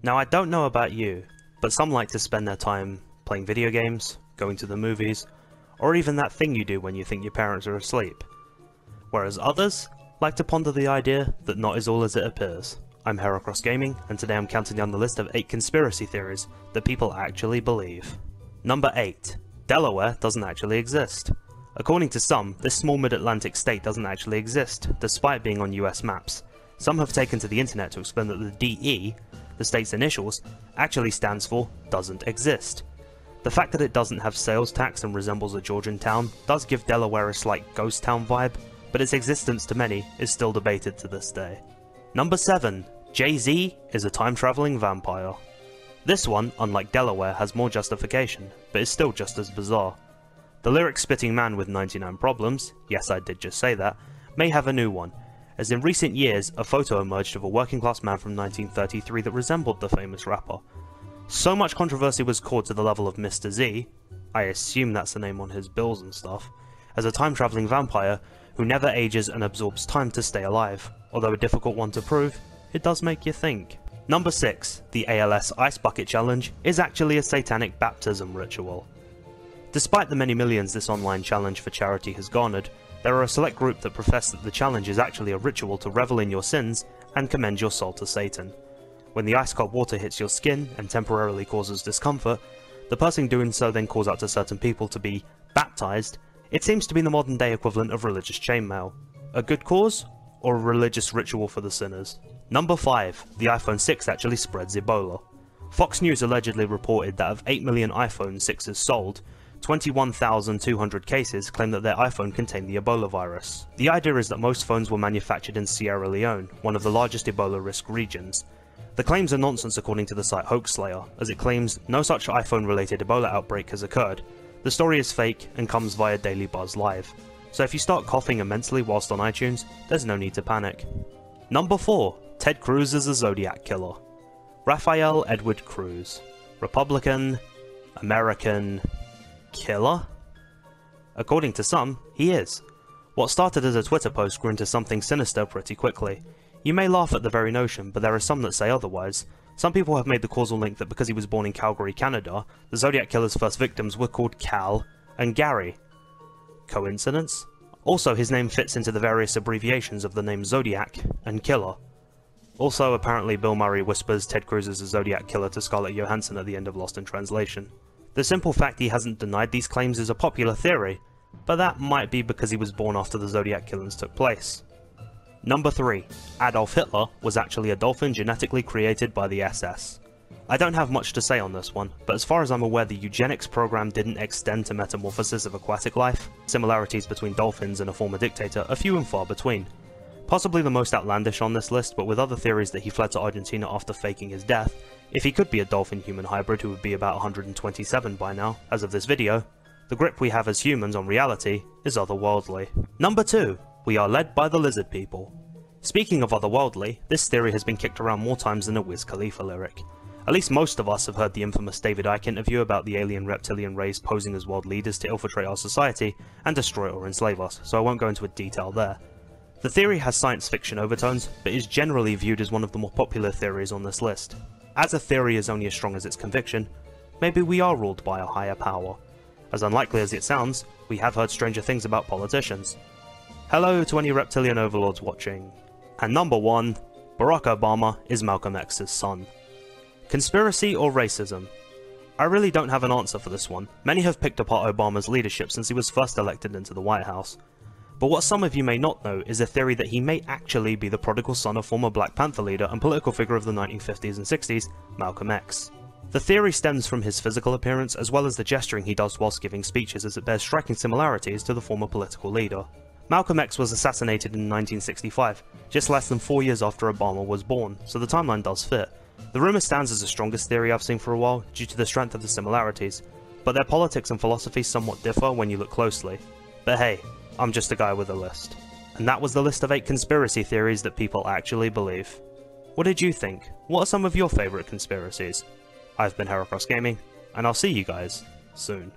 Now I don't know about you, but some like to spend their time playing video games, going to the movies, or even that thing you do when you think your parents are asleep. Whereas others like to ponder the idea that not is all as it appears. I'm Cruzs Gaming, and today I'm counting down the list of 8 conspiracy theories that people actually believe. Number 8. Delaware doesn't actually exist. According to some, this small mid-Atlantic state doesn't actually exist, despite being on US maps. Some have taken to the internet to explain that the DE, the state's initials, actually stands for doesn't exist. The fact that it doesn't have sales tax and resembles a Georgian town does give Delaware a slight ghost town vibe, but its existence to many is still debated to this day. Number 7. Jay-Z is a time-traveling vampire. This one, unlike Delaware, has more justification, but is still just as bizarre. The lyric-spitting man with 99 problems, yes I did just say that, may have a new one, as in recent years a photo emerged of a working-class man from 1933 that resembled the famous rapper. So much controversy was caused to the level of Mr. Z, I assume that's the name on his bills and stuff, as a time-traveling vampire who never ages and absorbs time to stay alive. Although a difficult one to prove, it does make you think. Number 6. The ALS Ice Bucket Challenge is actually a satanic baptism ritual. Despite the many millions this online challenge for charity has garnered, there are a select group that profess that the challenge is actually a ritual to revel in your sins and commend your soul to Satan. When the ice-cold water hits your skin and temporarily causes discomfort, the person doing so then calls out to certain people to be baptized. It seems to be the modern day equivalent of religious chainmail. A good cause, or a religious ritual for the sinners? Number 5. The iPhone 6 actually spreads Ebola. Fox News allegedly reported that of 8 million iPhone 6s sold, 21,200 cases claim that their iPhone contained the Ebola virus. The idea is that most phones were manufactured in Sierra Leone, one of the largest Ebola risk regions. The claims are nonsense according to the site Hoaxslayer, as it claims no such iPhone-related Ebola outbreak has occurred. The story is fake and comes via Daily Buzz Live, so if you start coughing immensely whilst on iTunes, there's no need to panic. Number 4. Ted Cruz is a Zodiac killer. Raphael Edward Cruz. Republican, American, killer? According to some, he is. What started as a Twitter post grew into something sinister pretty quickly. You may laugh at the very notion, but there are some that say otherwise. Some people have made the causal link that because he was born in Calgary, Canada, the Zodiac killer's first victims were called Cal and Gary. Coincidence? Also, his name fits into the various abbreviations of the name Zodiac and Killer. Also, apparently Bill Murray whispers Ted Cruz is a Zodiac killer to Scarlett Johansson at the end of Lost in Translation. The simple fact he hasn't denied these claims is a popular theory, but that might be because he was born after the Zodiac killings took place. Number 3. Adolf Hitler was actually a dolphin genetically created by the SS. I don't have much to say on this one, but as far as I'm aware the eugenics program didn't extend to metamorphosis of aquatic life. Similarities between dolphins and a former dictator are few and far between. Possibly the most outlandish on this list, but with other theories that he fled to Argentina after faking his death. If he could be a dolphin-human hybrid who would be about 127 by now, as of this video, the grip we have as humans on reality is otherworldly. Number 2. We are led by the lizard people. Speaking of otherworldly, this theory has been kicked around more times than a Wiz Khalifa lyric. At least most of us have heard the infamous David Icke interview about the alien reptilian race posing as world leaders to infiltrate our society and destroy or enslave us, so I won't go into detail there. The theory has science fiction overtones, but is generally viewed as one of the more popular theories on this list. As a theory is only as strong as its conviction, maybe we are ruled by a higher power. As unlikely as it sounds, we have heard stranger things about politicians. Hello to any reptilian overlords watching. And number 1, Barack Obama is Malcolm X's son. Conspiracy or racism? I really don't have an answer for this one. Many have picked apart Obama's leadership since he was first elected into the White House. But what some of you may not know is a theory that he may actually be the prodigal son of former Black Panther leader and political figure of the 1950s and 60s, Malcolm X. The theory stems from his physical appearance as well as the gesturing he does whilst giving speeches, as it bears striking similarities to the former political leader. Malcolm X was assassinated in 1965, just less than 4 years after Obama was born, so the timeline does fit. The rumour stands as the strongest theory I've seen for a while due to the strength of the similarities, but their politics and philosophy somewhat differ when you look closely. But hey, I'm just a guy with a list. And that was the list of 8 conspiracy theories that people actually believe. What did you think? What are some of your favourite conspiracies? I've been Cruzs Gaming, and I'll see you guys soon.